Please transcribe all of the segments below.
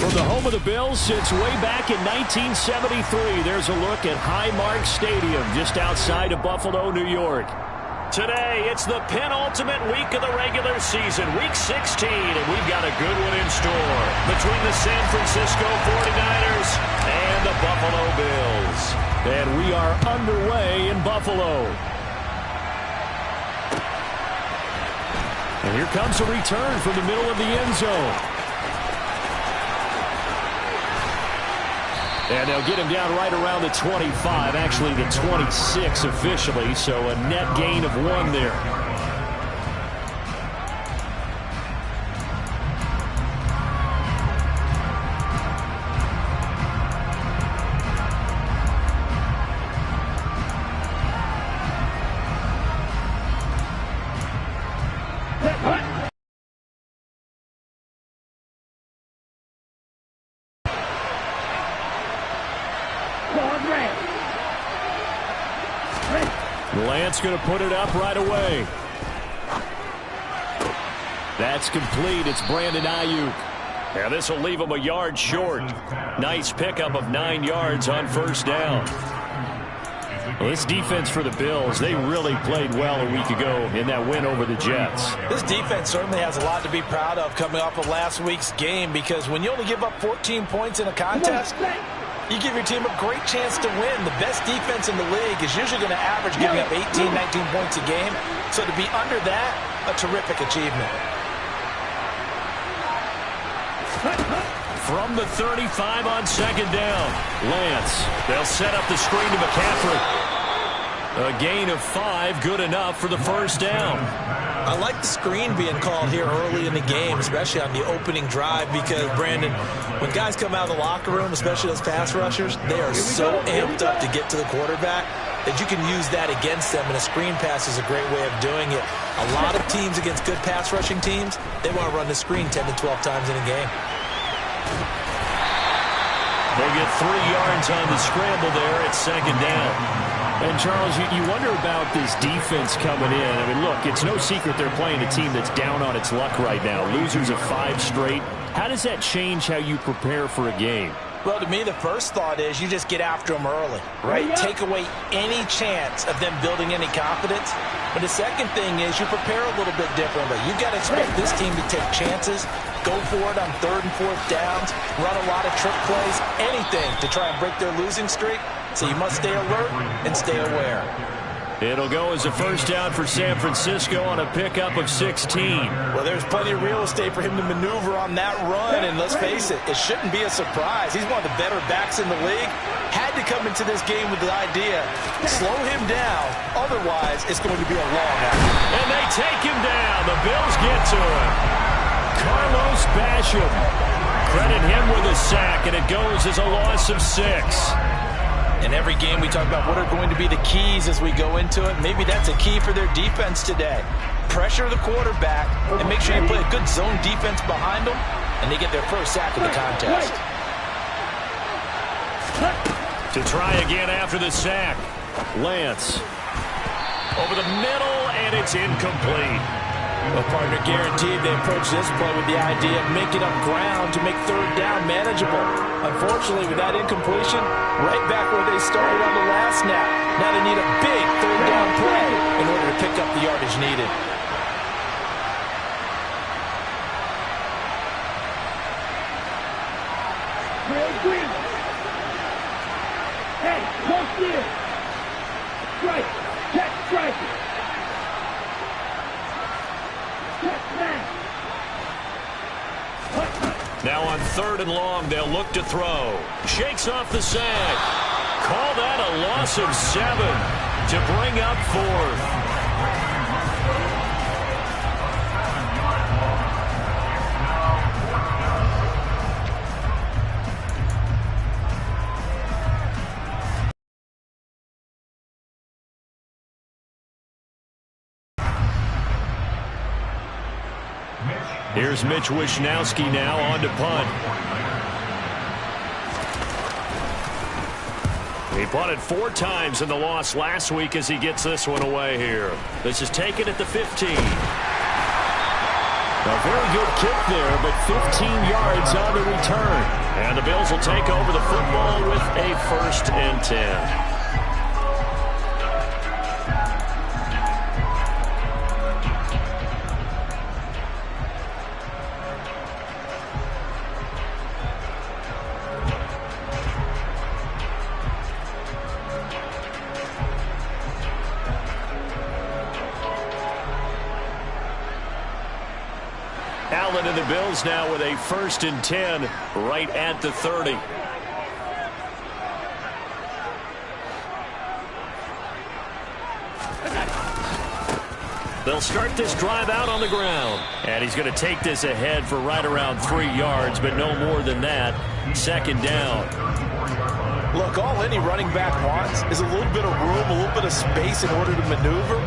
From the home of the Bills since way back in 1973, there's a look at Highmark Stadium just outside of Buffalo, New York. Today, it's the penultimate week of the regular season, Week 16, and we've got a good one in store between the San Francisco 49ers and the Buffalo Bills. And we are underway in Buffalo. And here comes a return from the middle of the end zone. And they'll get him down right around the 25, actually the 26 officially, so a net gain of 1 there. Lance going to put it up right away. That's complete. It's Brandon Ayuk. Yeah, this will leave him a yard short. Nice pickup of 9 yards on first down. Well, this defense for the Bills, they really played well a week ago in that win over the Jets. This defense certainly has a lot to be proud of coming off of last week's game, because when you only give up 14 points in a contest, you give your team a great chance to win. The best defense in the league is usually going to average giving up 18, 19 points a game. So to be under that, a terrific achievement. From the 35 on second down, Lance. They'll set up the screen to McCaffrey. A gain of 5, good enough for the first down. I like the screen being called here early in the game, especially on the opening drive, because, Brandon, when guys come out of the locker room, especially those pass rushers, they are so amped up to get to the quarterback that you can use that against them, and a screen pass is a great way of doing it. A lot of teams against good pass rushing teams, they want to run the screen 10 to 12 times in a game. They'll get 3 yards on the scramble there at second down. And, Charles, you wonder about this defense coming in. I mean, look, it's no secret they're playing a team that's down on its luck right now. Losers of 5 straight. How does that change how you prepare for a game? Well, to me, the first thought is you just get after them early, right? Take away any chance of them building any confidence. But the second thing is you prepare a little bit differently. You've got to expect this team to take chances, go for it on 3rd and 4th downs, run a lot of trick plays, anything to try and break their losing streak. So you must stay alert and stay aware. It'll go as a first down for San Francisco on a pickup of 16. Well, there's plenty of real estate for him to maneuver on that run, and let's face it, it shouldn't be a surprise. He's one of the better backs in the league. Had to come into this game with the idea, slow him down, otherwise it's going to be a long out. And they take him down. The Bills get to him. Carlos Basham. Credit him with a sack, and it goes as a loss of 6. In every game we talk about what are going to be the keys as we go into it. Maybe that's a key for their defense today. Pressure the quarterback and make sure you play a good zone defense behind them, and they get their first sack of the contest. To try again after the sack. Lance. Over the middle, and it's incomplete. Well, partner, guaranteed they approach this play with the idea of making up ground to make 3rd down manageable. Unfortunately, with that incompletion, right back where they started on the last snap. Now they need a big 3rd down play in order to pick up the yardage needed. Hey, close here. Strike. Check, strike. Now on 3rd and long, they'll look to throw. Shakes off the sack. Call that a loss of 7 to bring up 4th. Here's Mitch Wishnowsky now on to punt. He punted 4 times in the loss last week as he gets this one away here. This is taken at the 15. A very good kick there, but 15 yards on the return. And the Bills will take over the football with a 1st and 10. Allen and the Bills now with a 1st and 10 right at the 30. They'll start this drive out on the ground. And he's going to take this ahead for right around 3 yards, but no more than that. 2nd down. Look, all any running back wants is a little bit of room, a little bit of space in order to maneuver.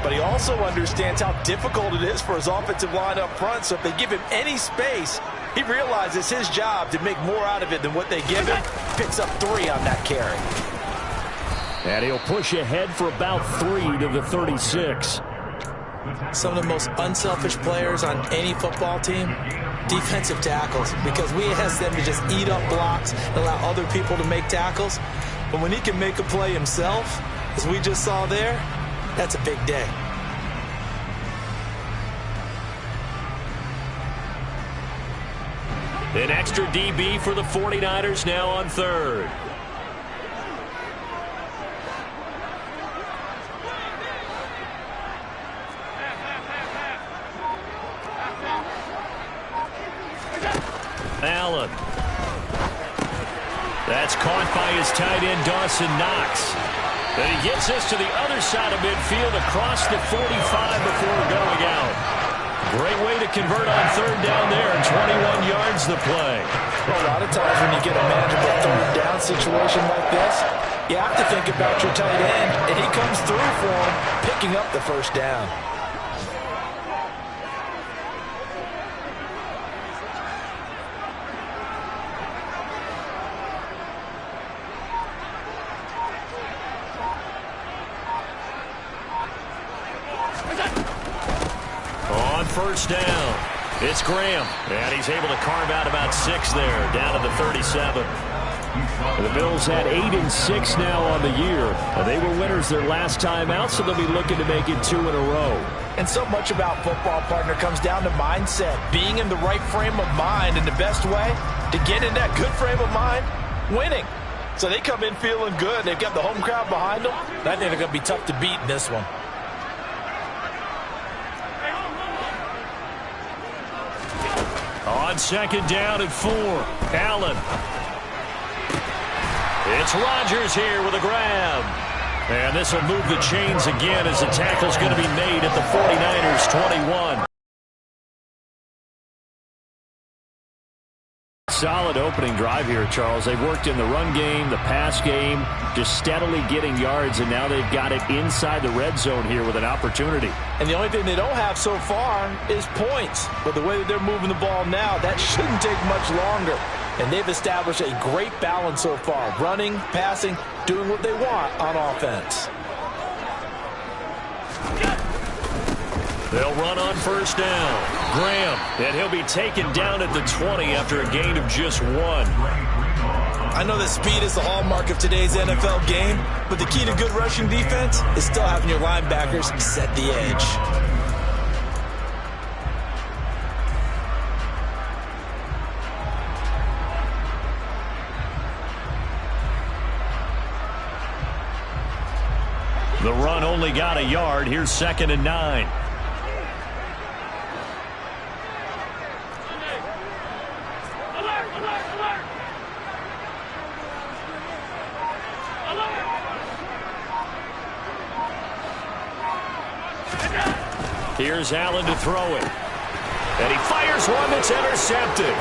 But he also understands how difficult it is for his offensive line up front. So if they give him any space, he realizes his job to make more out of it than what they give him. Picks up 3 on that carry. And he'll push ahead for about 3 to the 36. Some of the most unselfish players on any football team, defensive tackles, because we ask them to just eat up blocks and allow other people to make tackles. But when he can make a play himself, as we just saw there, that's a big day. An extra DB for the 49ers now on 3rd. Allen. That's caught by his tight end, Dawson Knox. And he gets this to the other side of midfield across the 45 before going out. Great way to convert on 3rd down there, and 21 yards the play. Well, a lot of times when you get a manageable 3rd down situation like this, you have to think about your tight end, and he comes through for him, picking up the 1st down. On 1st down, it's Graham, and he's able to carve out about 6 there, down to the 37. The Bills had 8 and 6 now on the year. They were winners their last time out, so they'll be looking to make it 2 in a row. And so much about football, partner, comes down to mindset, being in the right frame of mind, and the best way to get in that good frame of mind, winning. So they come in feeling good. They've got the home crowd behind them. I think they're going to be tough to beat in this one. On 2nd down and 4, Allen. It's Rodgers here with a grab. And this will move the chains again as the tackle's going to be made at the 49ers 21. Solid opening drive here, Charles. They've worked in the run game, the pass game, just steadily getting yards, and now they've got it inside the red zone here with an opportunity. And the only thing they don't have so far is points. But the way that they're moving the ball now, that shouldn't take much longer. And they've established a great balance so far. Running, passing, doing what they want on offense. They'll run on 1st down. Graham, and he'll be taken down at the 20 after a gain of just 1. I know that speed is the hallmark of today's NFL game, but the key to good rushing defense is still having your linebackers set the edge. The run only got a yard. Here's 2nd and 9. Here's Allen to throw it. And he fires one that's intercepted.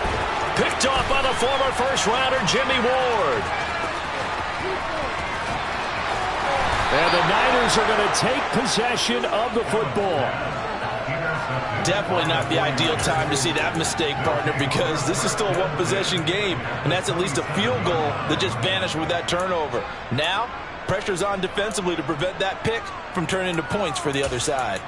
Picked off by the former first-rounder, Jimmy Ward. And the Niners are going to take possession of the football. Definitely not the ideal time to see that mistake, partner, because this is still a one-possession game, and that's at least a field goal that just vanished with that turnover. Now, pressure's on defensively to prevent that pick from turning into points for the other side.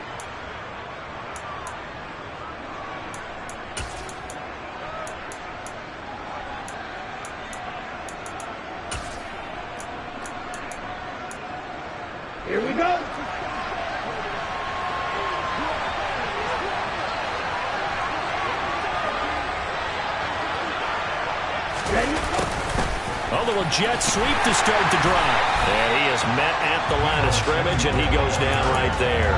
Here we go. Ready? A little jet sweep to start the drive. And he is met at the line of scrimmage, and he goes down right there.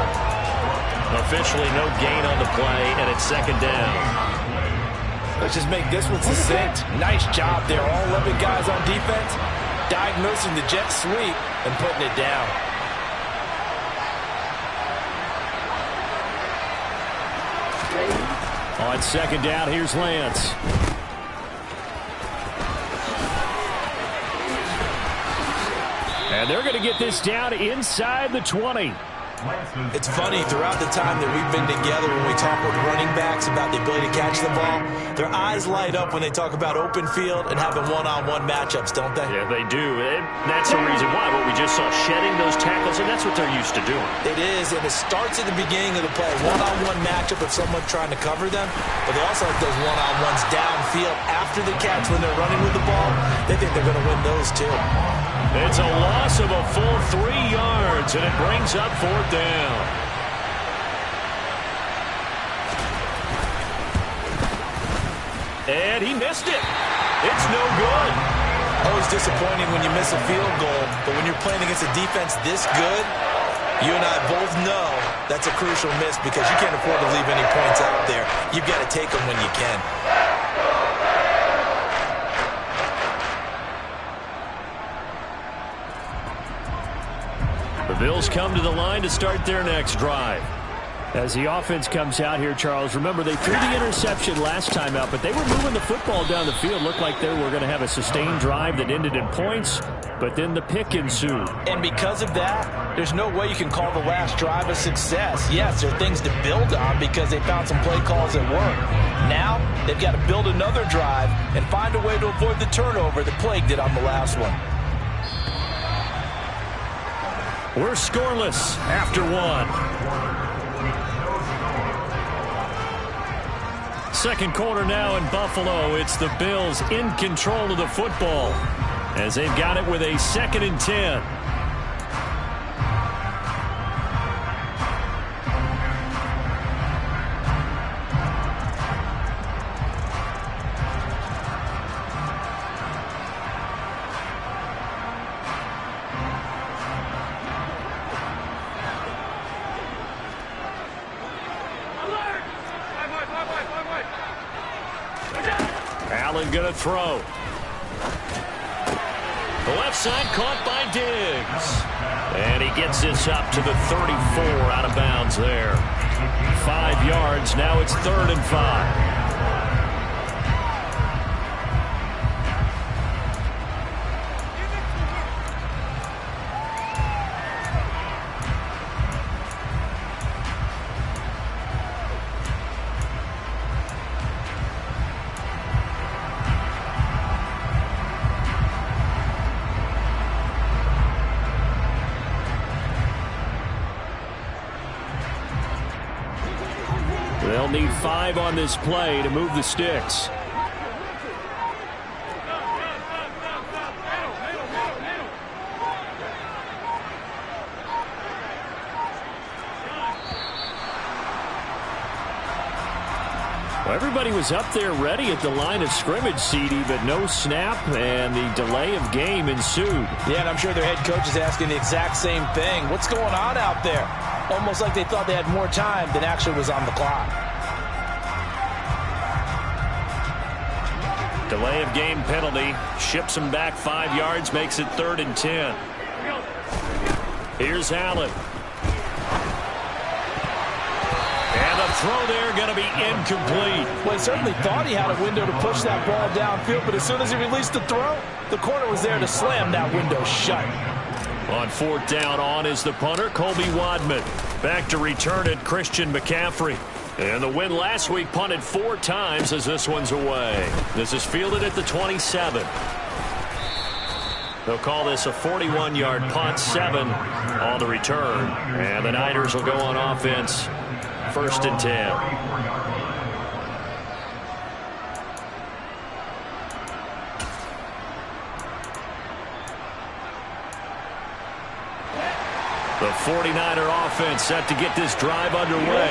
Officially no gain on the play, and it's second down. Let's just make this one succinct. Nice job there. All 11 guys on defense diagnosing the jet sweep and putting it down. On second down, here's Lance. And they're going to get this down inside the 20. It's funny, throughout the time that we've been together, when we talk with running backs about the ability to catch the ball, their eyes light up when they talk about open field and having one-on-one matchups, don't they? Yeah, they do. And that's the reason why. What we just saw, shedding those tackles, and that's what they're used to doing. It is, and it starts at the beginning of the play. One-on-one matchup with someone trying to cover them, but they also have those one-on-ones downfield after the catch when they're running with the ball. They think they're going to win those, too. It's a loss of a full 3 yards, and it brings up fourth down. And he missed it. It's no good. Always disappointing when you miss a field goal, but when you're playing against a defense this good, you and I both know that's a crucial miss because you can't afford to leave any points out there. You've got to take them when you can. The Bills come to the line to start their next drive. As the offense comes out here, Charles, remember they threw the interception last time out, but they were moving the football down the field. Looked like they were going to have a sustained drive that ended in points, but then the pick ensued. And because of that, there's no way you can call the last drive a success. Yes, there are things to build on because they found some play calls that work. Now, they've got to build another drive and find a way to avoid the turnover that plagued it on the last one. We're scoreless after one. Second quarter now in Buffalo. It's the Bills in control of the football as they've got it with a 2nd and 10. Allen going to throw. The left side caught by Diggs. And he gets this up to the 34 out of bounds there. 5 yards. Now it's 3rd and 5. They'll need 5 on this play to move the sticks. Well, everybody was up there ready at the line of scrimmage, CD, but no snap, and the delay of game ensued. Yeah, and I'm sure their head coach is asking the exact same thing. What's going on out there? Almost like they thought they had more time than actually was on the clock. Delay of game penalty. Ships him back 5 yards, makes it 3rd and 10. Here's Allen. And the throw there going to be incomplete. Well, he certainly thought he had a window to push that ball downfield, but as soon as he released the throw, the corner was there to slam that window shut. On 4th down, on is the punter, Colby Wadman. Back to return it, Christian McCaffrey. And the win last week punted 4 times as this one's away. This is fielded at the 27. They'll call this a 41-yard punt, 7 on the return. And the Niners will go on offense, 1st and 10. The 49er offense set to get this drive underway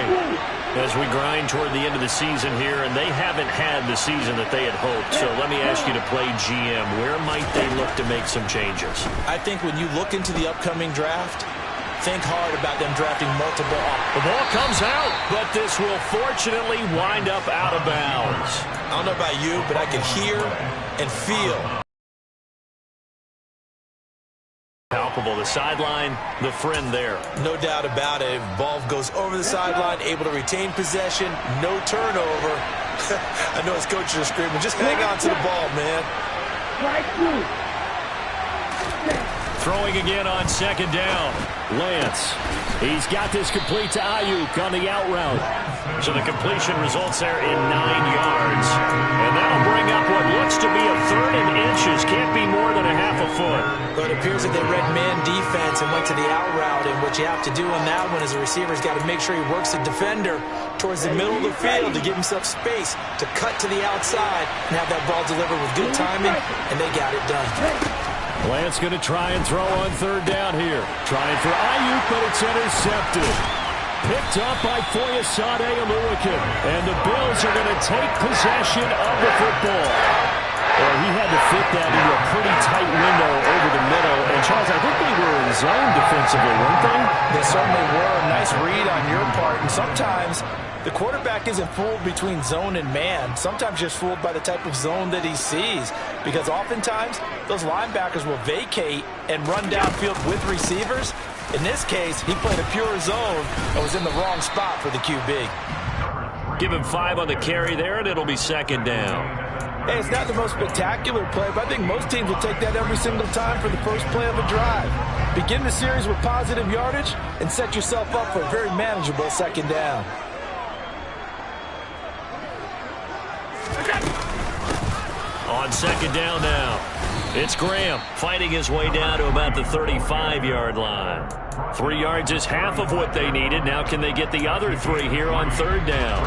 as we grind toward the end of the season here, and they haven't had the season that they had hoped. So let me ask you to play GM. Where might they look to make some changes? I think when you look into the upcoming draft, think hard about them drafting multiple. The ball comes out, but this will fortunately wind up out of bounds. I don't know about you, but I can hear and feel. Palpable, the sideline, the friend there. No doubt about it. Ball goes over the sideline, able to retain possession, no turnover. I know his coaches are screaming, just hang on to the ball, man. Throwing again on second down. Lance. He's got this complete to Ayuk on the out route. So the completion results there in 9 yards. And that'll bring up what looks to be a 3rd and inches. Can't be more than a half a foot. But it appears that they read man defense and went to the out route. And what you have to do on that one as a receiver's got to make sure he works the defender towards the middle of the field to give himself space to cut to the outside and have that ball delivered with good timing. And they got it done. Lance going to try and throw on 3rd down here. Trying for Ayuk, but it's intercepted. Picked up by Foyesade Oluokun. And the Bills are going to take possession of the football. Well, he had to fit that into a pretty tight window over the middle. And, Charles, I think they were in zone defensively, weren't they? They certainly were. A nice read on your part. And sometimes the quarterback isn't fooled between zone and man. Sometimes just fooled by the type of zone that he sees. Because oftentimes, those linebackers will vacate and run downfield with receivers. In this case, he played a pure zone and was in the wrong spot for the QB. Give him 5 on the carry there, and it'll be 2nd down. Hey, it's not the most spectacular play, but I think most teams will take that every single time for the first play of a drive. Begin the series with positive yardage and set yourself up for a very manageable 2nd down. On 2nd down now, it's Graham fighting his way down to about the 35-yard line. 3 yards is half of what they needed. Now can they get the other 3 here on 3rd down?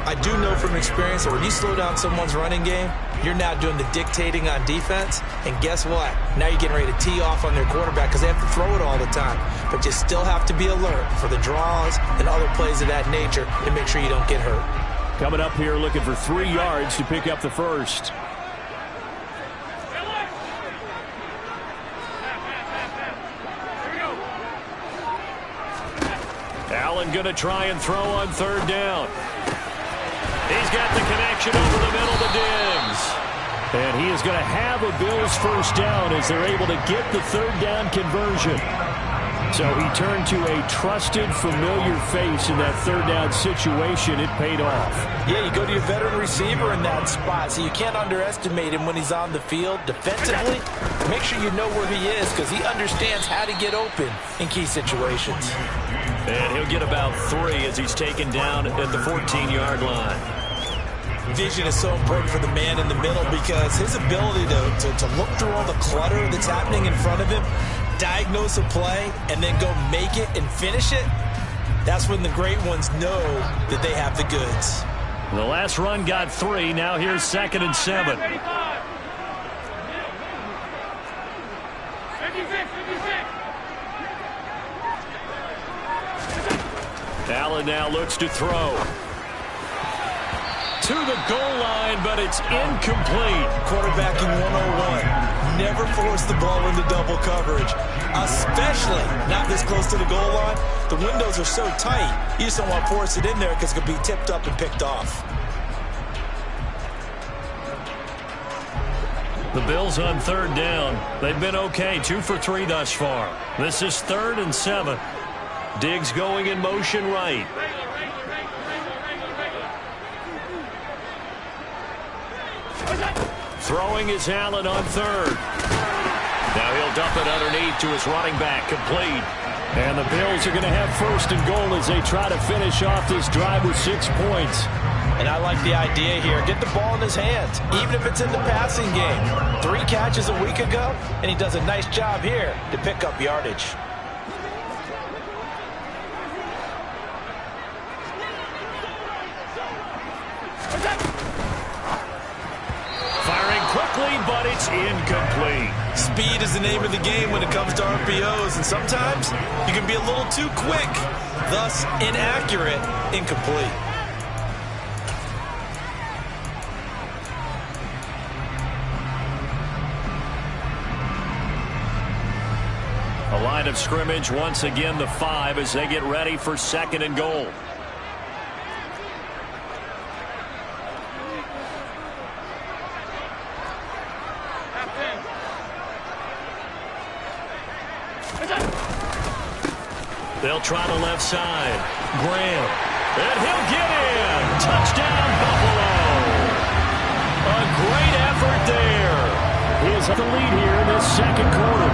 I do know from experience that when you slow down someone's running game, you're now doing the dictating on defense. And guess what? Now you're getting ready to tee off on their quarterback because they have to throw it all the time. But you still have to be alert for the draws and other plays of that nature to make sure you don't get hurt. Coming up here looking for 3 yards to pick up the first. Allen going to try and throw on 3rd down. He's got the connection over the middle to Diggs. And he is going to have a Bills first down as they're able to get the 3rd down conversion. So he turned to a trusted, familiar face in that 3rd down situation. It paid off. Yeah, you go to your veteran receiver in that spot, so you can't underestimate him when he's on the field defensively. Make sure you know where he is because he understands how to get open in key situations. And he'll get about 3 as he's taken down at the 14-yard line. Vision is so important for the man in the middle because his ability to look through all the clutter that's happening in front of him, diagnose a play, and then go make it and finish it, that's when the great ones know that they have the goods. The last run got 3. Now here's 2nd and 7. Allen now looks to throw. To the goal line, but it's incomplete. Quarterbacking 101. Never force the ball into double coverage, especially not this close to the goal line. The windows are so tight, you just don't want to force it in there because it could be tipped up and picked off. The Bills on 3rd down. They've been okay, 2 for 3 thus far. This is 3rd and 7. Diggs going in motion right. Throwing is Allen on 3rd. Now he'll dump it underneath to his running back, complete. And the Bills are going to have 1st and goal as they try to finish off this drive with 6 points. And I like the idea here. Get the ball in his hands, even if it's in the passing game. 3 catches a week ago, and he does a nice job here to pick up yardage. Firing quick. quickly, but it's incomplete. Speed is the name of the game when it comes to RPOs, and sometimes you can be a little too quick, thus inaccurate, incomplete. A line of scrimmage once again the 5 as they get ready for 2nd and goal. They'll try the left side. Graham. And he'll get in. Touchdown, Buffalo. A great effort there. He is the lead here in this 2nd quarter.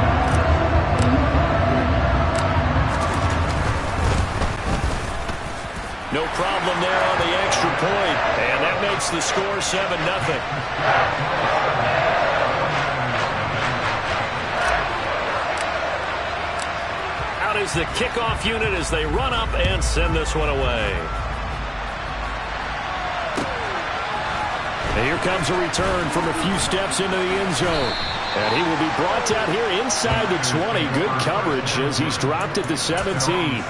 No problem there on the extra point. And that makes the score 7-0. Is the kickoff unit as they run up and send this one away. And here comes a return from a few steps into the end zone. And he will be brought down here inside the 20. Good coverage as he's dropped at the 17.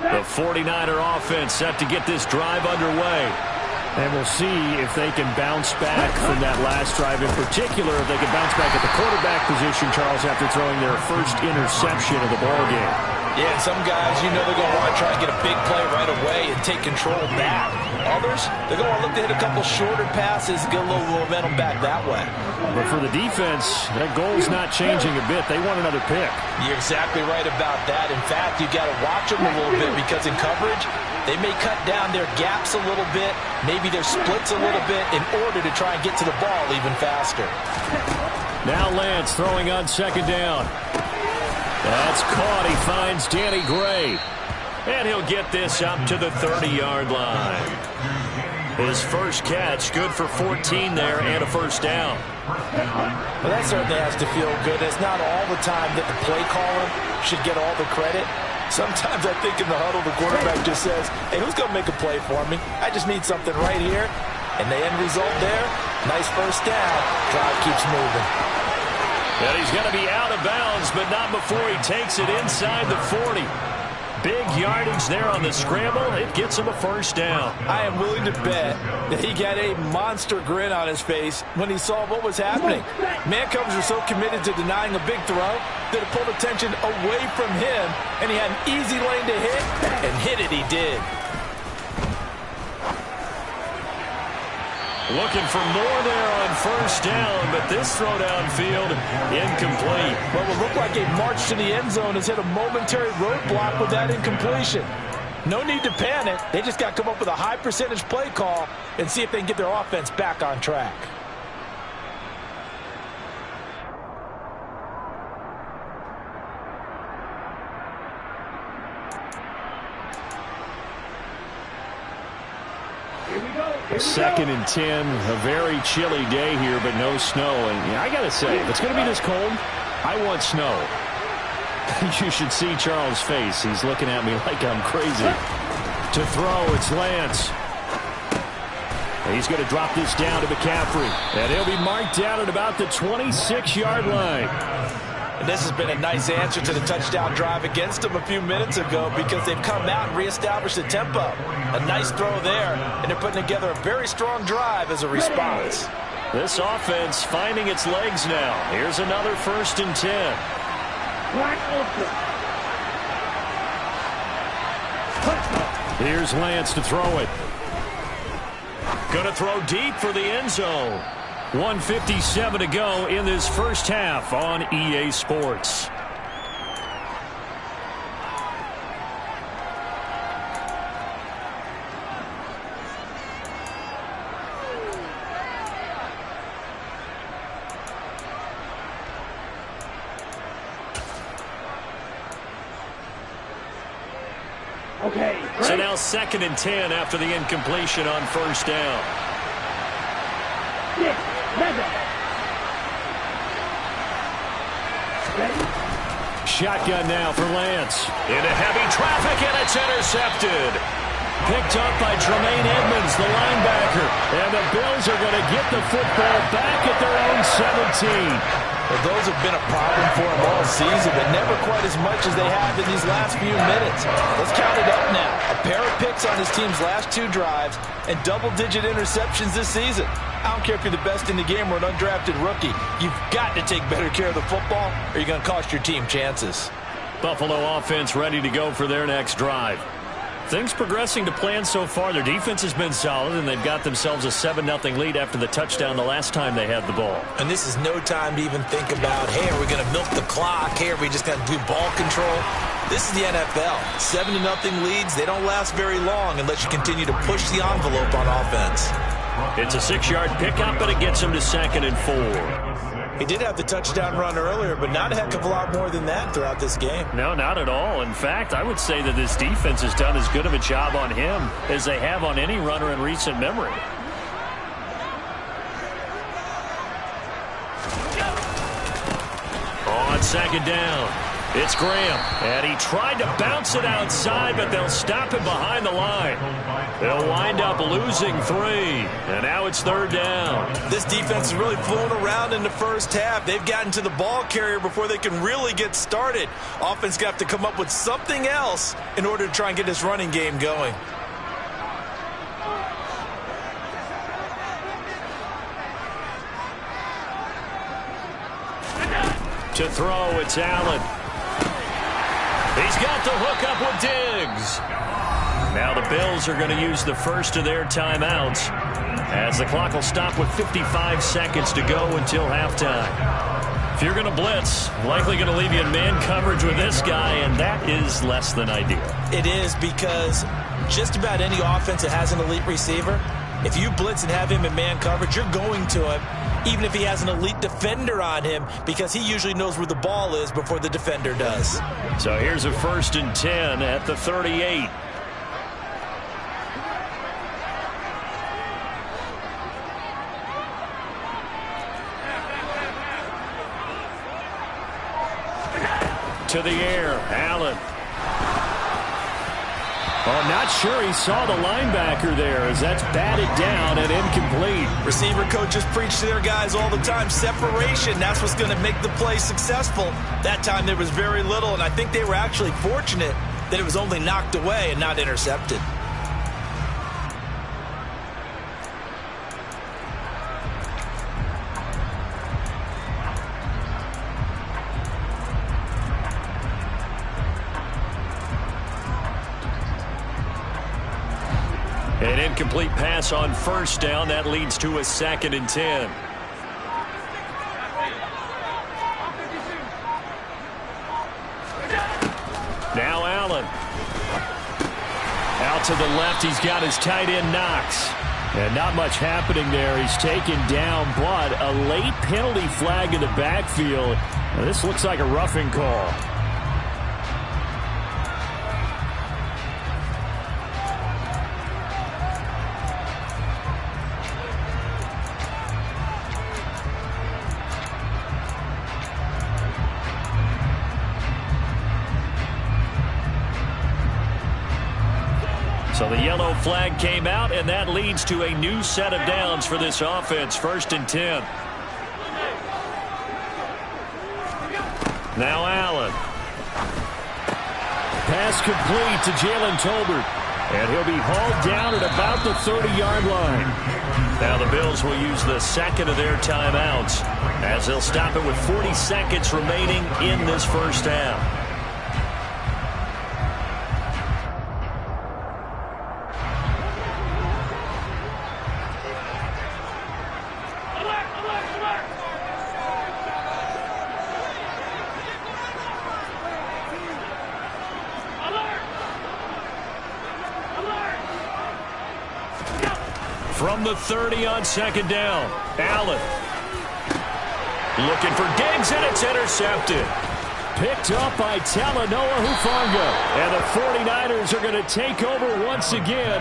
The 49er offense set to get this drive underway. And we'll see if they can bounce back from that last drive. In particular, if they can bounce back at the quarterback position, Charles, after throwing their first interception of the ballgame. Yeah, and some guys, you know they're going to want to try and get a big play right away and take control back. Others, they're going to want to look to hit a couple shorter passes, get a little momentum back that way. But for the defense, that goal's not changing a bit. They want another pick. You're exactly right about that. In fact, you got to watch them a little bit because in coverage, they may cut down their gaps a little bit, maybe their splits a little bit in order to try and get to the ball even faster. Now Lance throwing on 2nd down. That's caught. He finds Danny Gray. And he'll get this up to the 30-yard line. His first catch, good for 14 there and a first down. Well, that certainly has to feel good. It's not all the time that the play caller should get all the credit. Sometimes I think in the huddle, the quarterback just says, hey, who's going to make a play for me? I just need something right here. And the end result there, nice first down. Drive keeps moving. And he's going to be out of bounds, but not before he takes it inside the 40. Big yardage there on the scramble. It gets him a first down. I am willing to bet that he got a monster grin on his face when he saw what was happening. Man covers were so committed to denying a big throw that it pulled attention away from him, and he had an easy lane to hit, and hit it he did. Looking for more there on first down, but this throw downfield incomplete. What will look like a march to the end zone has hit a momentary roadblock with that incompletion. No need to panic. They just got to come up with a high percentage play call and see if they can get their offense back on track. Second and 10, a very chilly day here, but no snow. And I got to say, if it's going to be this cold, I want snow. You should see Charles' face. He's looking at me like I'm crazy. To throw, it's Lance. He's going to drop this down to McCaffrey. And he'll be marked down at about the 26-yard line. And this has been a nice answer to the touchdown drive against them a few minutes ago because they've come out and reestablished the tempo. A nice throw there, and they're putting together a very strong drive as a response. This offense finding its legs now. Here's another 1st and 10. Here's Lance to throw it. Gonna throw deep for the end zone. 1:57 to go in this first half on EA Sports. Okay. So now 2nd and 10 after the incompletion on first down. 6, 7. Ready? Shotgun now for Lance. Into heavy traffic, and it's intercepted. Picked up by Tremaine Edmonds, the linebacker. And the Bills are going to get the football back at their own 17. Well, those have been a problem for them all season, but never quite as much as they have in these last few minutes. Let's count it up now. A pair of picks on his team's last 2 drives and double-digit interceptions this season. I don't care if you're the best in the game or an undrafted rookie. You've got to take better care of the football or you're going to cost your team chances. Buffalo offense ready to go for their next drive. Things progressing to plan so far. Their defense has been solid, and they've got themselves a 7-0 lead after the touchdown the last time they had the ball. And this is no time to even think about, hey, are we going to milk the clock? Hey, are we just going to do ball control? This is the NFL. 7-0 leads, they don't last very long unless you continue to push the envelope on offense. It's a 6-yard pickup, but it gets him to 2nd and 4. He did have the touchdown run earlier, but not a heck of a lot more than that throughout this game. No, not at all. In fact, I would say that this defense has done as good of a job on him as they have on any runner in recent memory. On 2nd down, it's Graham, and he tried to bounce it outside, but they'll stop him behind the line. They'll wind up losing 3, and now it's 3rd down. This defense has really flown around in the first half. They've gotten to the ball carrier before they can really get started. Offense got to come up with something else in order to try and get this running game going. To throw, it's Allen. He's got the hook up with Diggs. Now the Bills are going to use the first of their timeouts as the clock will stop with 55 seconds to go until halftime. If you're going to blitz, likely going to leave you in man coverage with this guy, and that is less than ideal. It is, because just about any offense that has an elite receiver, if you blitz and have him in man coverage, you're going to him, even if he has an elite defender on him, because he usually knows where the ball is before the defender does. So here's a 1st and 10 at the 38. To the air, Allen. Oh, not sure he saw the linebacker there as that's batted down and incomplete. Receiver coaches preach to their guys all the time. Separation, that's what's going to make the play successful. That time there was very little, and I think they were actually fortunate that it was only knocked away and not intercepted. An incomplete pass on first down. That leads to a 2nd and 10. Now Allen. Out to the left, he's got his tight end Knox. And not much happening there. He's taken down, but a late penalty flag in the backfield. Now, this looks like a roughing call. So the yellow flag came out, and that leads to a new set of downs for this offense. 1st and 10. Now Allen. Pass complete to Jalen Tolbert. And he'll be hauled down at about the 30-yard line. Now the Bills will use the 2nd of their timeouts as they'll stop it with 40 seconds remaining in this first half. From the 30 on 2nd down, Allen. Looking for Diggs, and it's intercepted. picked up by Talanoa Hufanga. And the 49ers are going to take over once again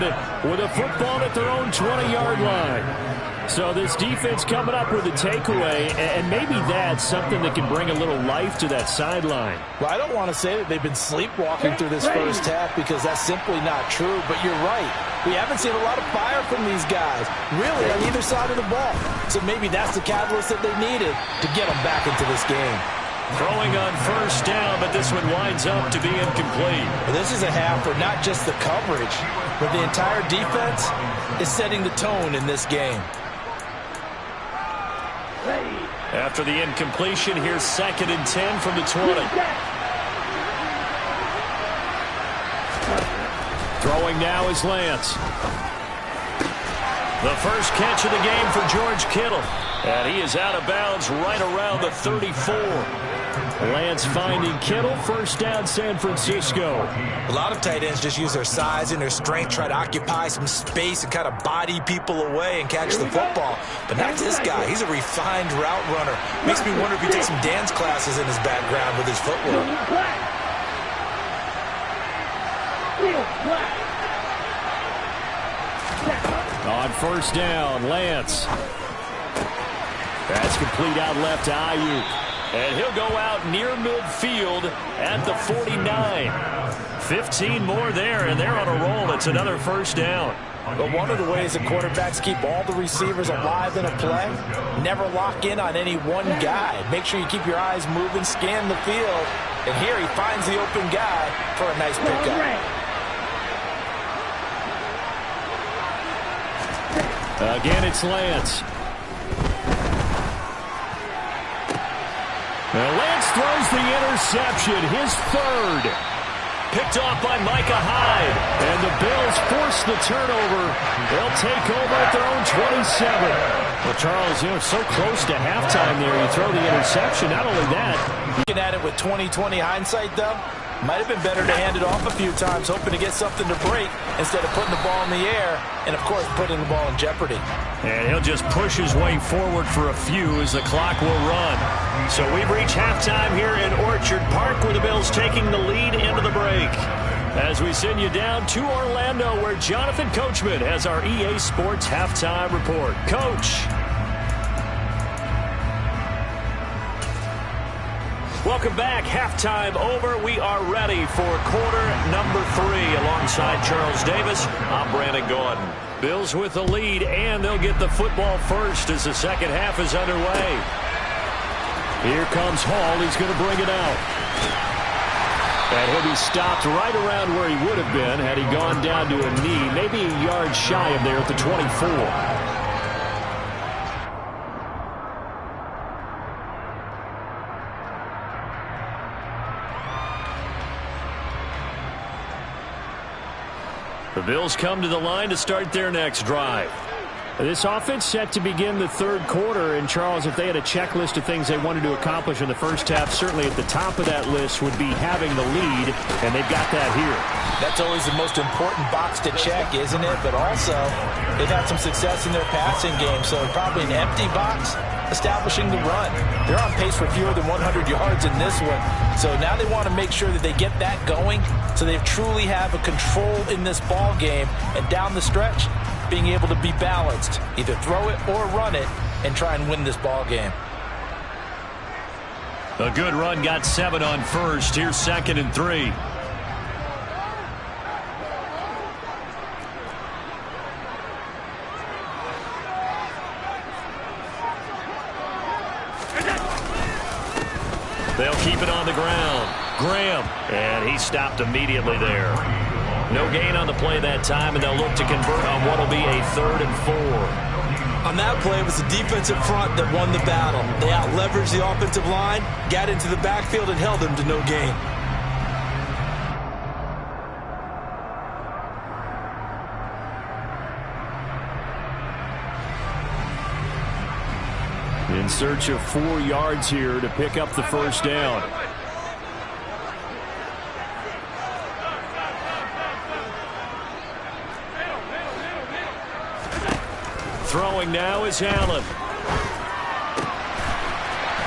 with a football at their own 20-yard line. So this defense coming up with a takeaway, and maybe that's something that can bring a little life to that sideline. Well, I don't want to say that they've been sleepwalking through this first half because that's simply not true, but you're right. We haven't seen a lot of fire from these guys, really, on either side of the ball. So maybe that's the catalyst that they needed to get them back into this game. Throwing on first down, but this one winds up to be incomplete. Well, this is a half for not just the coverage, but the entire defense is setting the tone in this game. After the incompletion, here's 2nd and 10 from the 20. Throwing now is Lance. The first catch of the game for George Kittle. And he is out of bounds right around the 34. Lance finding Kittle, first down San Francisco. A lot of tight ends just use their size and their strength, try to occupy some space and kind of body people away and catch the football. But not this guy. He's a refined route runner. Makes me wonder if he takes some dance classes in his background with his footwork. On first down, Lance. That's complete out left to Ayuk. And he'll go out near midfield at the 49. 15 more there, and they're on a roll. It's another first down. But one of the ways that quarterbacks keep all the receivers alive in a play, never lock in on any one guy. Make sure you keep your eyes moving, scan the field. And here he finds the open guy for a nice pickup. Again, it's Lance. Now Lance throws the interception, his third. Picked off by Micah Hyde. And the Bills force the turnover. They'll take over at their own 27. Well, Charles, so close to halftime there. You throw the interception. Not only that. Looking at it with 20/20 hindsight, though, might have been better to hand it off a few times, hoping to get something to break instead of putting the ball in the air and, of course, putting the ball in jeopardy. And he'll just push his way forward for a few as the clock will run. So we've reached halftime here in Orchard Park with the Bills taking the lead into the break. As we send you down to Orlando where Jonathan Coachman has our EA Sports halftime report. Coach. Welcome back. Halftime over. We are ready for quarter number 3. Alongside Charles Davis, I'm Brandon Gaudin. Bills with the lead, and they'll get the football first as the second half is underway. Here comes Hall. He's going to bring it out. And he'll be stopped right around where he would have been had he gone down to a knee, maybe a yard shy of there at the 24. The Bills come to the line to start their next drive. This offense set to begin the third quarter, and Charles, if they had a checklist of things they wanted to accomplish in the first half, certainly at the top of that list would be having the lead, and they've got that here. That's always the most important box to check, isn't it? But also, they've had some success in their passing game, so probably an empty box, establishing the run. They're on pace for fewer than 100 yards in this one, so now they want to make sure that they get that going so they truly have a control in this ball game, and down the stretch, being able to be balanced, either throw it or run it, and try and win this ball game. A good run, got 7 on first. Here's 2nd and 3. They'll keep it on the ground. Graham, and he stopped immediately there. No gain on the play that time, and they'll look to convert on what will be a 3rd and 4. On that play, it was the defensive front that won the battle. They out-leveraged the offensive line, got into the backfield, and held them to no gain. In search of 4 yards here to pick up the first down. Throwing now is Allen.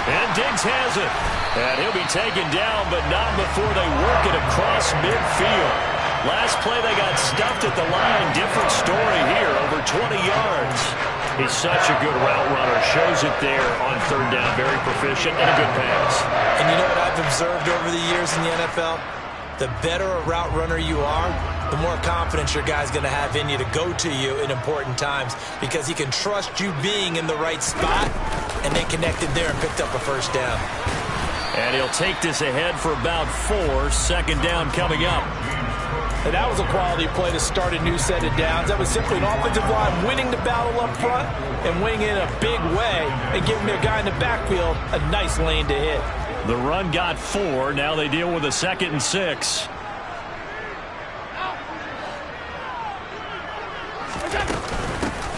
And Diggs has it. And he'll be taken down, but not before they work it across midfield. Last play they got stuffed at the line. Different story here, over 20 yards. He's such a good route runner. Shows it there on third down. Very proficient and a good pass. And you know what I've observed over the years in the NFL? The better a route runner you are, the more confidence your guy's going to have in you to go to you in important times because he can trust you being in the right spot and then connected there and picked up a first down. And he'll take this ahead for about 4. Second down coming up. And that was a quality play to start a new set of downs. That was simply an offensive line winning the battle up front and winning in a big way and giving their guy in the backfield a nice lane to hit. The run got 4. Now they deal with a 2nd and 6.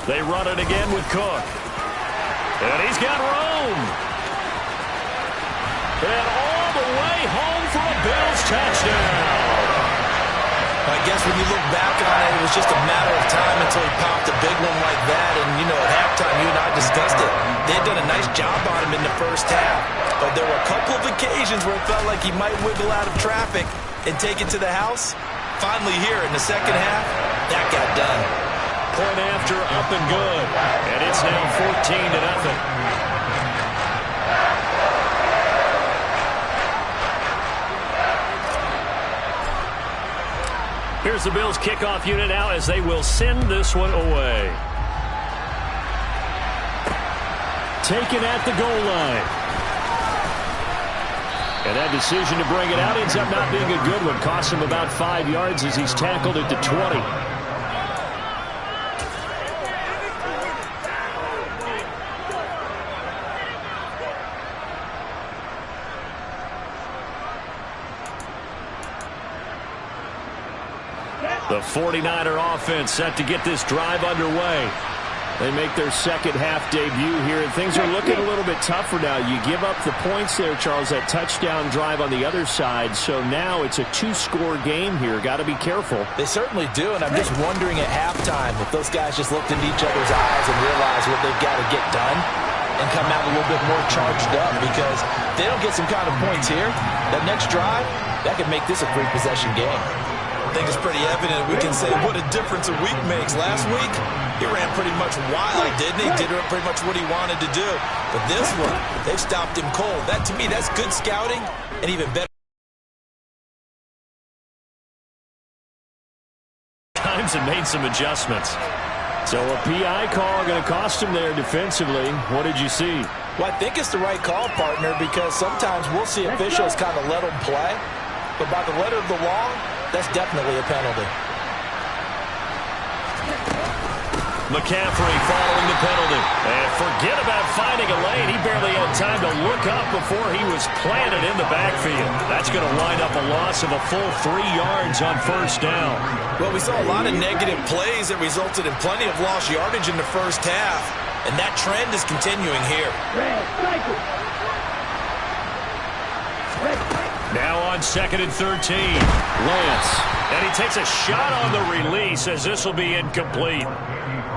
They run it again with Cook. And he's got room. And all the way home for a Bills touchdown. I guess when you look back on it, it was just a matter of time until he popped a big one like that. And, you know, at halftime, you and I discussed it. They had done a nice job on him in the first half. But there were a couple of occasions where it felt like he might wiggle out of traffic and take it to the house. Finally here in the second half, that got done. Point after, up and good. And it's now 14-0. Here's the Bills kickoff unit now as they will send this one away. Taken at the goal line. And that decision to bring it out ends up not being a good one. Costs him about 5 yards as he's tackled at the 20. The 49er offense set to get this drive underway. They make their second half debut here, and things are looking a little bit tougher now. You give up the points there, Charles, that touchdown drive on the other side. So now it's a 2-score game here. Got to be careful. They certainly do, and I'm just wondering at halftime if those guys just looked into each other's eyes and realized what they've got to get done and come out a little bit more charged up, because if they don't get some kind of points here, that next drive, that could make this a 3-possession game. I think it's pretty evident we can say what a difference a week makes. Last week, he ran pretty much wild, didn't he? Did pretty much what he wanted to do. But this one, they've stopped him cold. That, to me, that's good scouting and even better. Times and made some adjustments. So a PI call going to cost him there defensively. What did you see? Well, I think it's the right call, partner, because sometimes we'll see officials kind of let them play. But by the letter of the law, that's definitely a penalty. McCaffrey following the penalty. And forget about finding a lane. He barely had time to look up before he was planted in the backfield. That's going to wind up a loss of a full 3 yards on first down. Well, we saw a lot of negative plays that resulted in plenty of lost yardage in the first half. And that trend is continuing here. Now on 2nd and 13. Lance. And he takes a shot on the release as this will be incomplete.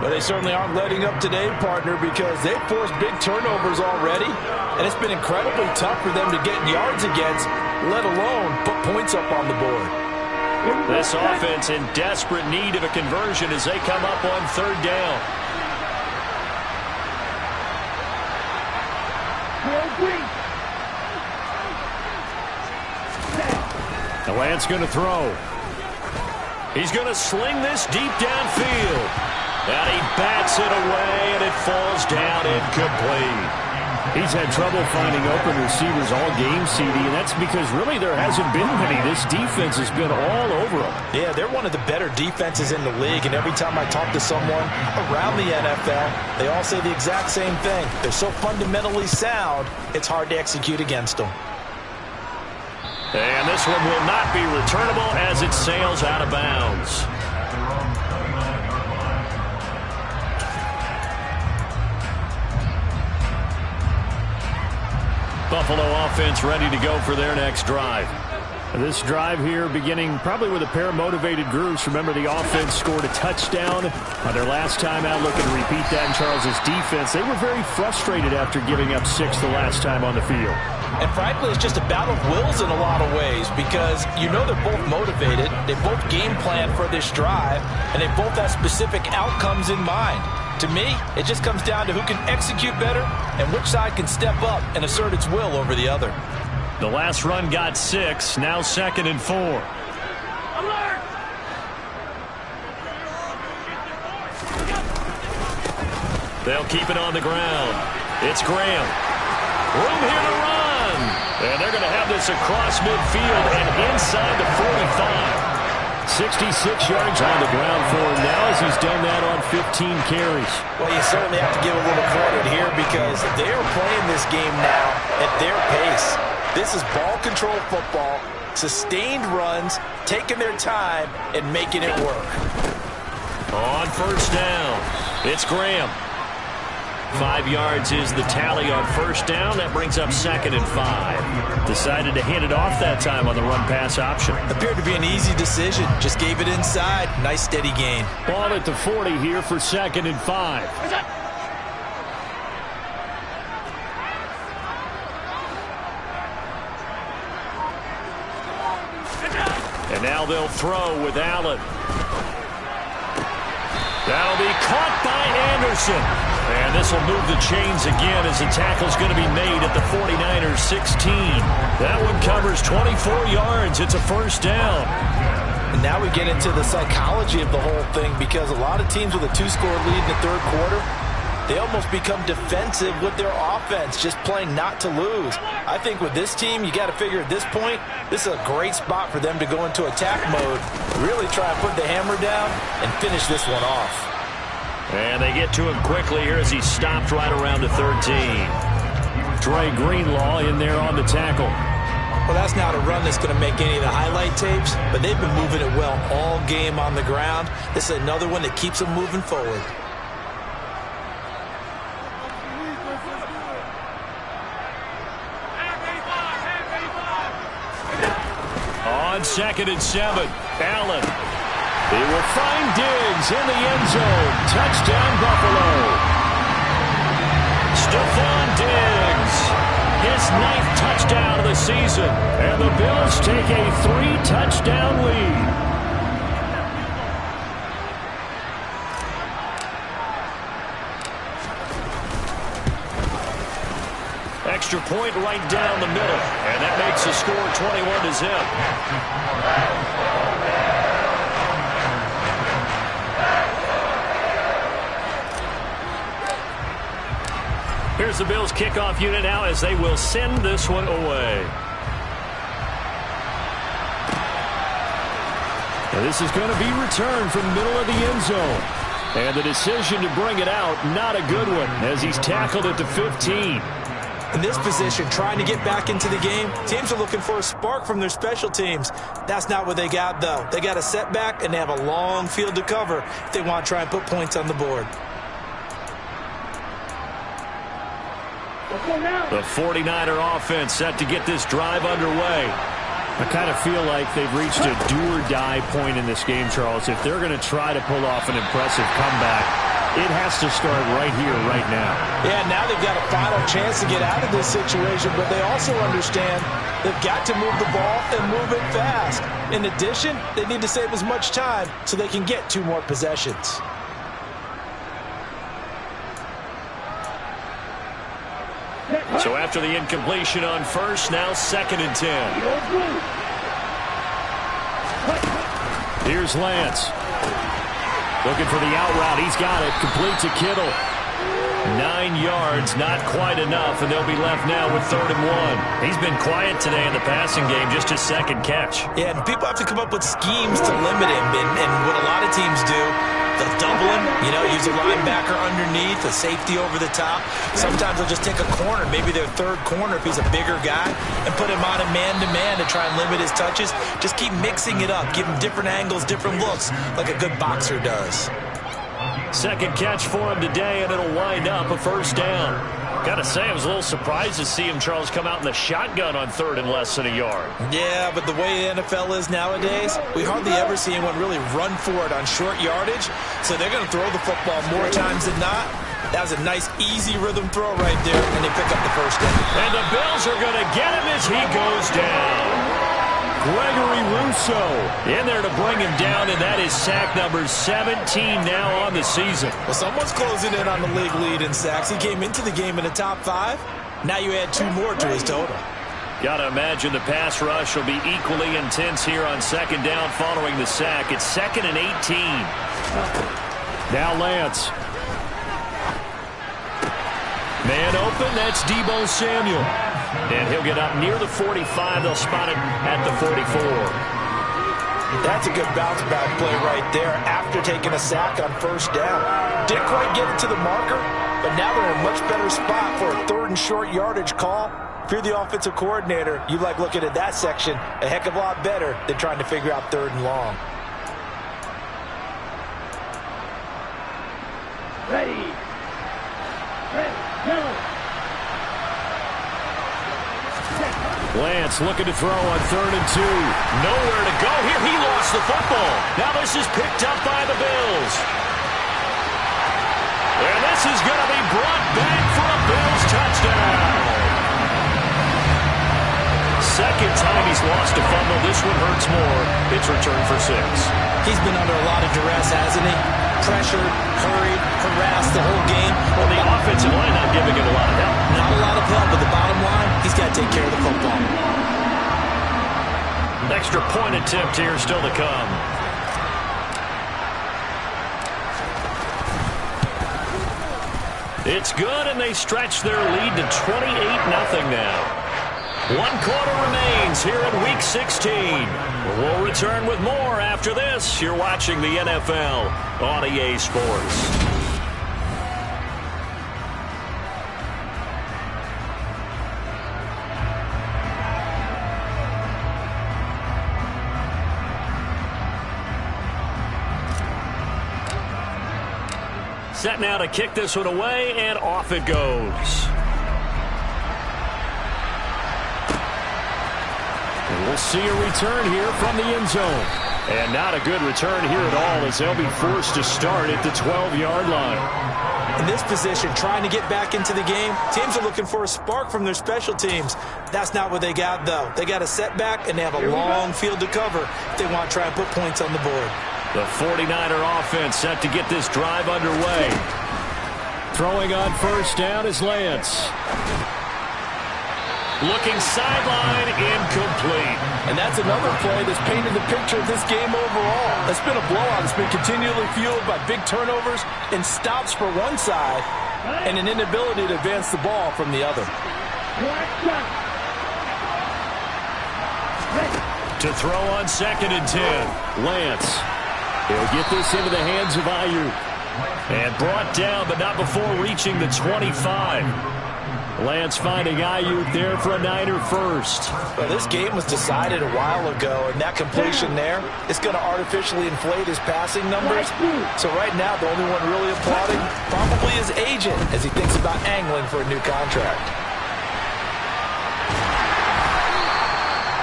But they certainly aren't letting up today, partner, because they've forced big turnovers already. And it's been incredibly tough for them to get yards against, let alone put points up on the board. This offense in desperate need of a conversion as they come up on third down. The Lance going to throw. He's going to sling this deep downfield. And he bats it away, and it falls down incomplete. He's had trouble finding open receivers all game, CD, and that's because really there hasn't been many. This defense has been all over them. Yeah, they're one of the better defenses in the league, and every time I talk to someone around the NFL, they all say the exact same thing. They're so fundamentally sound, it's hard to execute against them. And this one will not be returnable as it sails out of bounds. Buffalo offense ready to go for their next drive. This drive here beginning probably with a pair of motivated groups. Remember, the offense scored a touchdown on their last time out. Looking to repeat that in Charles's defense. They were very frustrated after giving up 6 the last time on the field. And frankly, it's just a battle of wills in a lot of ways because you know they're both motivated, they both game plan for this drive, and they both have specific outcomes in mind. To me, it just comes down to who can execute better and which side can step up and assert its will over the other. The last run got 6, now 2nd and 4. Alert! They'll keep it on the ground. It's Graham. Room here to run. And they're going to have this across midfield and inside the 45. 66 yards on the ground for him now as he's done that on 15 carries. Well, you certainly have to give a little credit here because they are playing this game now at their pace. This is ball control football, sustained runs, taking their time, and making it work. On first down, it's Graham. 5 yards is the tally on first down. That brings up 2nd and 5. Decided to hand it off that time on the run-pass option. Appeared to be an easy decision. Just gave it inside. Nice steady gain. Ball at the 40 here for 2nd and 5. And now they'll throw with Allen. That'll be caught by Anderson. And this will move the chains again as the tackle's going to be made at the 49ers 16. That one covers 24 yards. It's a first down. And now we get into the psychology of the whole thing because a lot of teams with a 2-score lead in the third quarter, they almost become defensive with their offense, just playing not to lose. I think with this team, you got to figure at this point, this is a great spot for them to go into attack mode, really try and put the hammer down and finish this one off. And they get to him quickly here as he stopped right around the 13. Dre Greenlaw in there on the tackle. Well, that's not a run that's going to make any of the highlight tapes, but they've been moving it well all game on the ground. This is another one that keeps them moving forward. On 2nd and 7, Allen. He will find Diggs in the end zone. Touchdown, Buffalo. Stephon Diggs, his 9th touchdown of the season. And the Bills take a 3-touchdown lead. Extra point right down the middle. And that makes the score 21-0. Here's the Bills kickoff unit now as they will send this one away. Now this is going to be returned from the middle of the end zone. And the decision to bring it out, not a good one, as he's tackled at the 15. In this position, trying to get back into the game, teams are looking for a spark from their special teams. That's not what they got, though. They got a setback, and they have a long field to cover if they want to try and put points on the board. The 49er offense set to get this drive underway. I kind of feel like they've reached a do-or-die point in this game, Charles. If they're going to try to pull off an impressive comeback, it has to start right here, right now. Yeah, now they've got a final chance to get out of this situation, but they also understand they've got to move the ball and move it fast. In addition, they need to save as much time so they can get 2 more possessions. So after the incompletion on first, now 2nd and 10. Here's Lance. Looking for the out route. He's got it. Complete to Kittle. 9 yards, not quite enough, and they'll be left now with 3rd and 1. He's been quiet today in the passing game, just his 2nd catch. Yeah, and people have to come up with schemes to limit him, and what a lot of teams do, they'll double him, use a linebacker underneath, a safety over the top. Sometimes they'll just take a corner, maybe their 3rd corner if he's a bigger guy, and put him on a man-to-man to try and limit his touches. Just keep mixing it up, give him different angles, different looks, like a good boxer does. 2nd catch for him today, and it'll wind up a first down. Gotta say, I was a little surprised to see him, Charles, come out in the shotgun on 3rd and less than a yard. Yeah, but the way the NFL is nowadays, we hardly ever see anyone really run for it on short yardage. So they're going to throw the football more times than not. That was a nice, easy rhythm throw right there, and they pick up the first down. And the Bills are going to get him as he goes down. Gregory Rousseau in there to bring him down, and that is sack number 17 now on the season. Well, someone's closing in on the league lead in sacks. He came into the game in the top 5. Now you add 2 more to his total. Got to imagine the pass rush will be equally intense here on second down following the sack. It's 2nd and 18. Now Lance. Man open, that's Deebo Samuel. And he'll get up near the 45. They'll spot it at the 44. That's a good bounce back play right there after taking a sack on first down. Didn't quite get it to the marker, but now they're in a much better spot for a 3rd and short yardage call. If you're the offensive coordinator, you like looking at that section a heck of a lot better than trying to figure out 3rd and long. Ready. Go. Lance looking to throw on 3rd and 2. Nowhere to go here. He lost the football. Now this is picked up by the Bills. And this is going to be brought back for a Bills touchdown. Second time he's lost a fumble. This one hurts more. It's returned for 6. He's been under a lot of duress, hasn't he? Pressured, hurried, harassed the whole game. Well, the offensive line not giving him a lot of help. Not a lot of help, but the bottom line, he's got to take care of the football. An extra point attempt here still to come. It's good, and they stretch their lead to 28-0 now. 1 quarter remains here in Week 16. We'll return with more after this. You're watching the NFL on EA Sports. Set now to kick this one away, and off it goes. And we'll see a return here from the end zone. And not a good return here at all, as they'll be forced to start at the 12-yard line. In this position, trying to get back into the game, teams are looking for a spark from their special teams. That's not what they got, though. They got a setback, and they have a long field to cover if they want to try and put points on the board. The 49er offense set to get this drive underway. Throwing on first down is Lance. Looking sideline, incomplete. And that's another play that's painted the picture of this game overall. It's been a blowout. It's been continually fueled by big turnovers and stops for one side and an inability to advance the ball from the other. To throw on 2nd and 10, Lance. He'll get this into the hands of Ayuk. And brought down, but not before reaching the 25. Lance finding Ayuk there for a Niner first. Well, this game was decided a while ago, and that completion there is going to artificially inflate his passing numbers. So right now, the only one really applauding probably his agent as he thinks about angling for a new contract.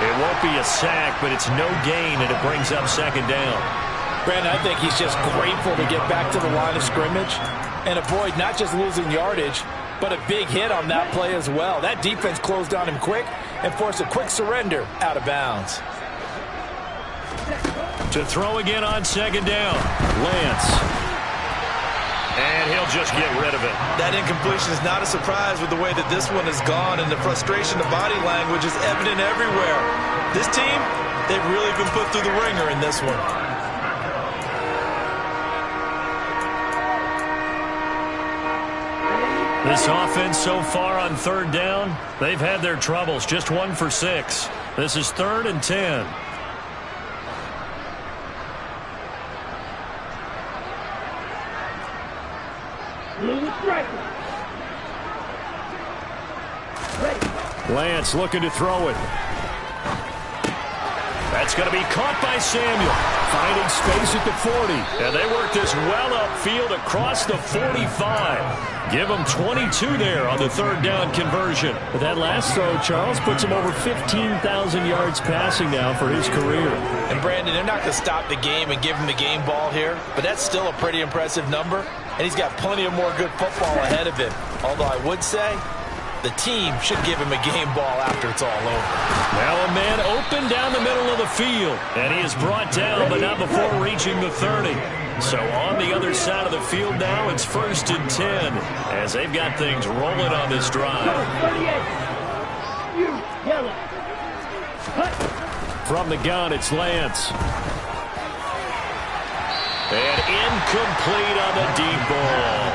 It won't be a sack, but it's no gain, and it brings up 2nd down. Brandon, I think he's just grateful to get back to the line of scrimmage and avoid not just losing yardage, but a big hit on that play as well. That defense closed on him quick and forced a quick surrender out of bounds. To throw again on 2nd down, Lance. And he'll just get rid of it. That incompletion is not a surprise with the way that this one has gone, and the frustration, the body language is evident everywhere. This team, they've really been put through the ringer in this one. This offense so far on 3rd down, they've had their troubles. Just 1 for 6. This is 3rd and 10. Lance looking to throw it. That's going to be caught by Samuel. Finding space at the 40. And they work this well upfield across the 45. Give them 22 there on the third down conversion. But that last throw, Charles, puts him over 15,000 yards passing now for his career. And Brandon, they're not going to stop the game and give him the game ball here, but that's still a pretty impressive number. And he's got plenty of more good football ahead of him. Although I would say the team should give him a game ball after it's all over. Now a man open down the middle of the field. And he is brought down, but not before reaching the 30. So on the other side of the field now, it's 1st and 10 as they've got things rolling on this drive. From the gun, it's Lance. And incomplete on the deep ball.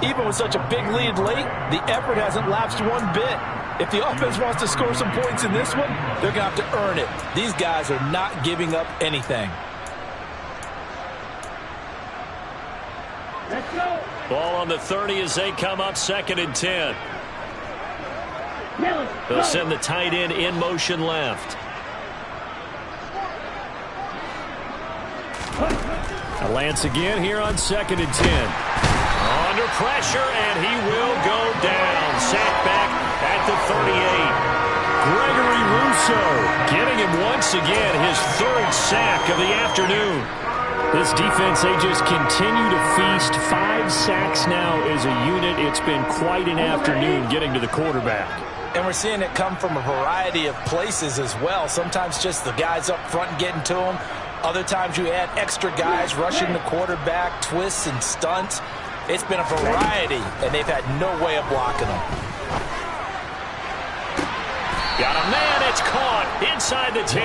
Even with such a big lead late, the effort hasn't lapsed one bit. If the offense wants to score some points in this one, they're going to have to earn it. These guys are not giving up anything. Let's go. Ball on the 30 as they come up 2nd and 10. They'll send the tight end in motion left. Lance again here on 2nd and 10. Under pressure, and he will go down. Sacked back at the 38. Gregory Rousseau getting him once again his 3rd sack of the afternoon. This defense, they just continue to feast. 5 sacks now as a unit. It's been quite an afternoon getting to the quarterback. And we're seeing it come from a variety of places as well. Sometimes just the guys up front getting to him. Other times you add extra guys rushing the quarterback, twists and stunts. It's been a variety, and they've had no way of blocking them. Got a man, it's caught inside the 10.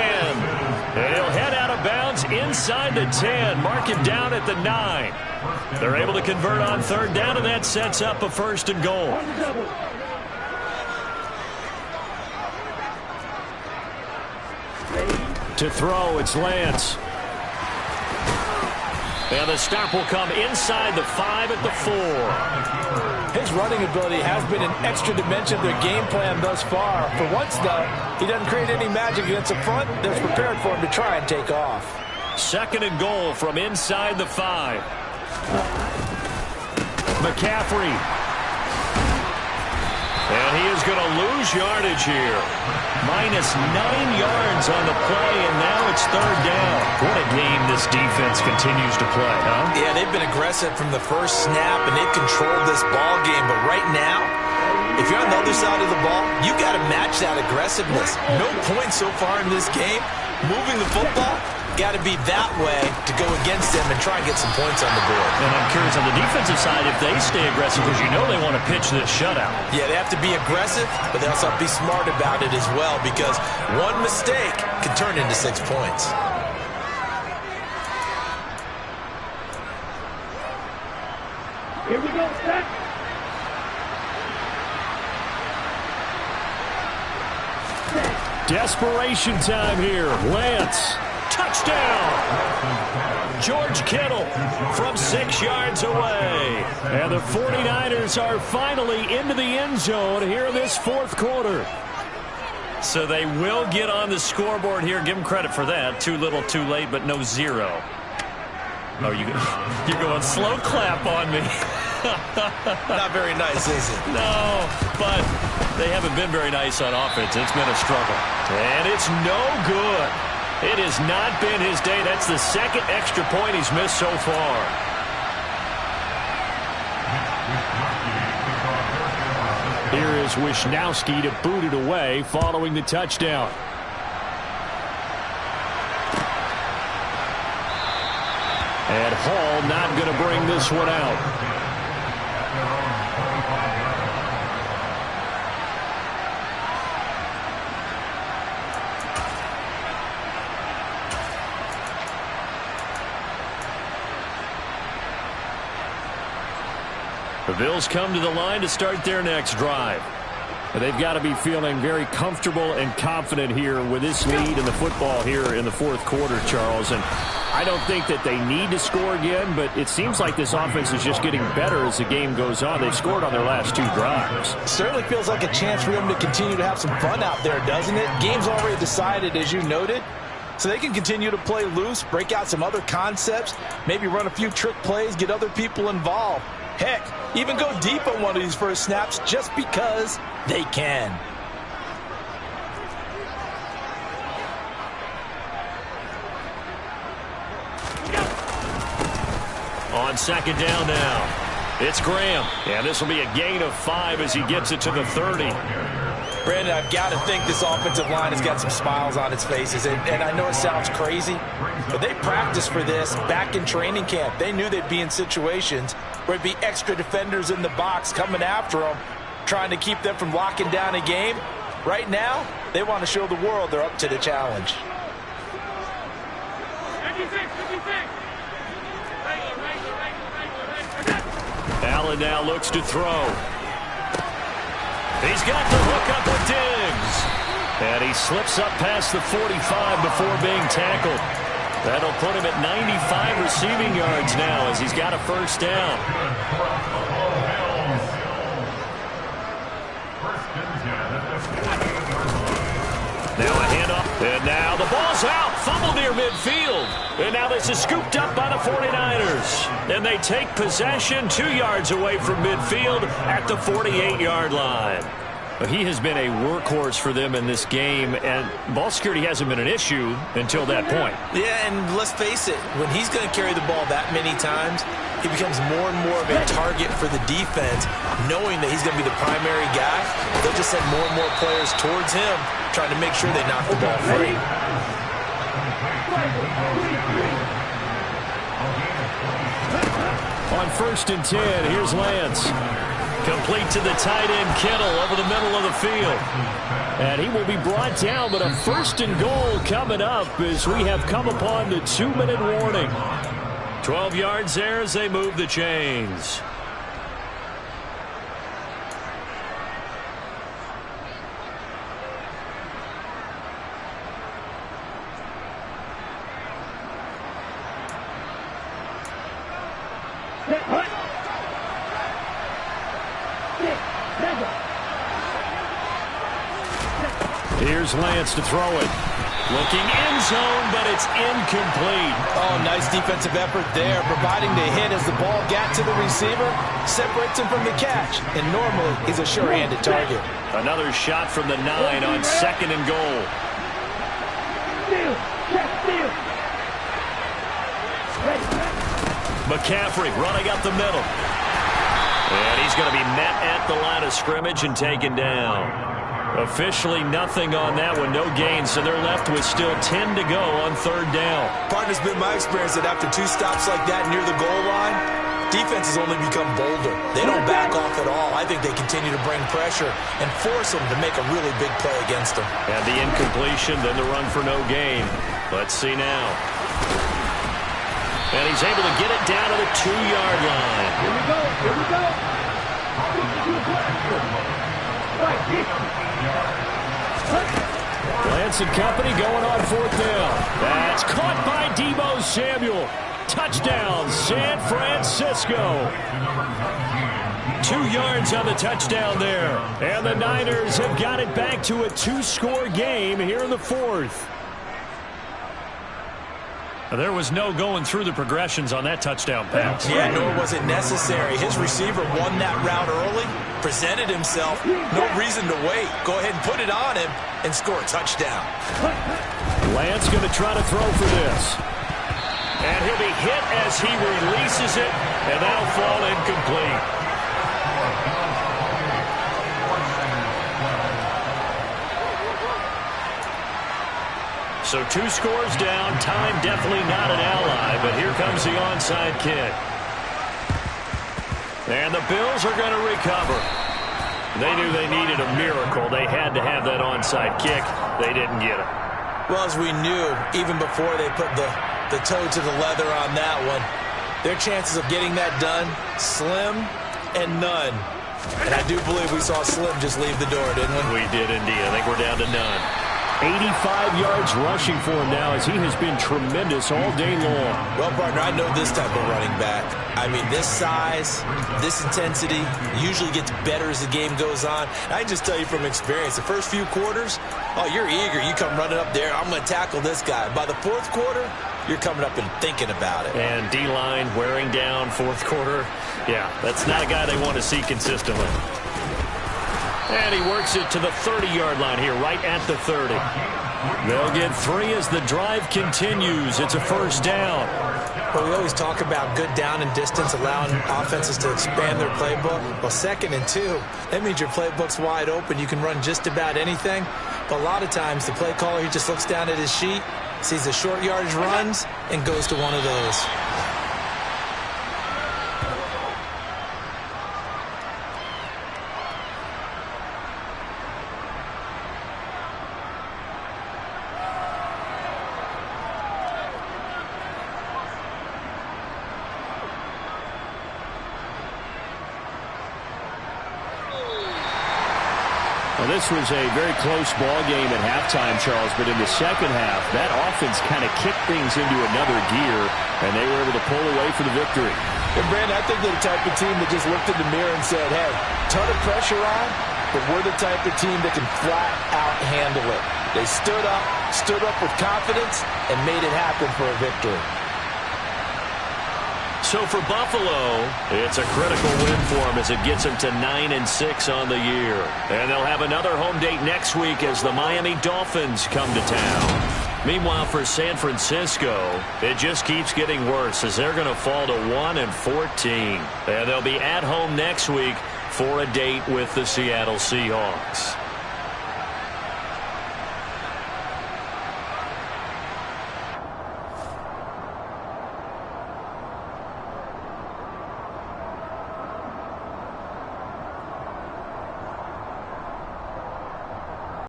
And he'll head out of bounds inside the 10. Mark him down at the 9. They're able to convert on 3rd down, and that sets up a 1st and goal. To throw, it's Lance. And the stop will come inside the 5 at the 4. His running ability has been an extra dimension of their game plan thus far. For once, though, he doesn't create any magic against the front. They're prepared for him to try and take off. 2nd and goal from inside the 5. McCaffrey. And he is going to lose yardage here. Minus 9 yards on the play, and now it's 3rd down. What a game this defense continues to play, huh? Yeah, they've been aggressive from the first snap, and they've controlled this ball game. But right now, if you're on the other side of the ball, you got to match that aggressiveness. No points so far in this game. Moving the football, got to be that way to go against them and try and get some points on the board. And I'm curious on the defensive side if they stay aggressive, because you know they want to pitch this shutout. Yeah, they have to be aggressive, but they also have to be smart about it as well, because one mistake can turn into 6 points. Here we go, set. Desperation time here. Lance. Touchdown! George Kittle from 6 yards away. And the 49ers are finally into the end zone here in this 4th quarter. So they will get on the scoreboard here. Give them credit for that. Too little, too late, but no 0. Oh, you're going slow clap on me. Not very nice, is it? No, but they haven't been very nice on offense. It's been a struggle. And it's no good. It has not been his day. That's the 2nd extra point he's missed so far. Here is Wisnowski to boot it away following the touchdown. And Hall not going to bring this one out. The Bills come to the line to start their next drive. They've got to be feeling very comfortable and confident here with this lead in the football here in the 4th quarter, Charles. And I don't think that they need to score again, but it seems like this offense is just getting better as the game goes on. They've scored on their last 2 drives. Certainly feels like a chance for them to continue to have some fun out there, doesn't it? Game's already decided, as you noted. so they can continue to play loose, break out some other concepts, maybe run a few trick plays, get other people involved. Heck, even go deep on one of these first snaps just because they can. On second down now. It's Graham. And this will be a gain of 5 as he gets it to the 30. Brandon, I've got to think this offensive line has got some smiles on its faces. And I know it sounds crazy, but they practiced for this back in training camp. They knew they'd be in situations where it'd be extra defenders in the box coming after them, trying to keep them from locking down a game. Right now, they want to show the world they're up to the challenge. 56. Allen now looks to throw. He's got the hook up with Diggs. And he slips up past the 45 before being tackled. That'll put him at 95 receiving yards now as he's got a first down. Now a handoff. And now the ball's out. Fumble near midfield. And now this is scooped up by the 49ers. And they take possession 2 yards away from midfield at the 48-yard line. He has been a workhorse for them in this game, and ball security hasn't been an issue until that point. Yeah, and let's face it, when he's going to carry the ball that many times, he becomes more and more of a target for the defense, knowing that he's going to be the primary guy. They'll just send more and more players towards him, trying to make sure they knock the ball free. On 1st and 10, here's Lance. Complete to the tight end, Kittle, over the middle of the field. And he will be brought down, but a 1st and goal coming up as we have come upon the 2-minute warning. 12 yards there as they move the chains. Here's Lance to throw it. Looking end zone, but it's incomplete. Oh, nice defensive effort there, providing the hit as the ball got to the receiver, separates him from the catch, and normally he's a sure-handed target. Another shot from the 9 on 2nd and goal. McCaffrey running up the middle. And he's going to be met at the line of scrimmage and taken down. Officially nothing on that one, no gain, so they're left with still 10 to go on 3rd down. Partner's been my experience that after 2 stops like that near the goal line, defenses only become bolder. They don't back off at all. I think they continue to bring pressure and force them to make a really big play against them. And the incompletion, then the run for no gain. Let's see now. And he's able to get it down to the 2-yard line. Here we go. Lance and company going on 4th down. That's caught by Deebo Samuel. Touchdown, San Francisco. 2 yards on the touchdown there. And the Niners have got it back to a 2-score game here in the 4th. There was no going through the progressions on that touchdown pass. Yeah, nor was it necessary. His receiver won that route early, presented himself, no reason to wait. Go ahead and put it on him and score a touchdown. Lance going to try to throw for this. And he'll be hit as he releases it, and that'll fall incomplete. So 2 scores down, time definitely not an ally, but here comes the onside kick. And the Bills are going to recover. They knew they needed a miracle. They had to have that onside kick. They didn't get it. Well, as we knew, even before they put the toe to the leather on that one, their chances of getting that done, slim and none. And I do believe we saw Slim just leave the door, didn't we? We did indeed. I think we're down to none. 85 yards rushing for him now as he has been tremendous all day long. Well, partner, I know this type of running back. I mean, this size, this intensity usually gets better as the game goes on. I can just tell you from experience, the first few quarters, oh, you're eager. You come running up there, I'm going to tackle this guy. By the fourth quarter, you're coming up and thinking about it. And D-line wearing down fourth quarter. Yeah, that's not a guy they want to see consistently. And he works it to the 30-yard line here, right at the 30. They'll get 3 as the drive continues. It's a first down. Well, we always talk about good down and distance, allowing offenses to expand their playbook. Well, 2nd and 2, that means your playbook's wide open. You can run just about anything. But a lot of times, the play caller, he just looks down at his sheet, sees the short yardage runs, and goes to one of those. Well, this was a very close ball game at halftime, Charles, but in the second half, that offense kind of kicked things into another gear, and they were able to pull away for the victory. And, Brandon, I think they're the type of team that just looked in the mirror and said, hey, ton of pressure on, but we're the type of team that can flat out handle it. They stood up with confidence, and made it happen for a victory. So for Buffalo, it's a critical win for them as it gets them to 9-6 on the year. And they'll have another home date next week as the Miami Dolphins come to town. Meanwhile, for San Francisco, it just keeps getting worse as they're going to fall to 1-14. And they'll be at home next week for a date with the Seattle Seahawks.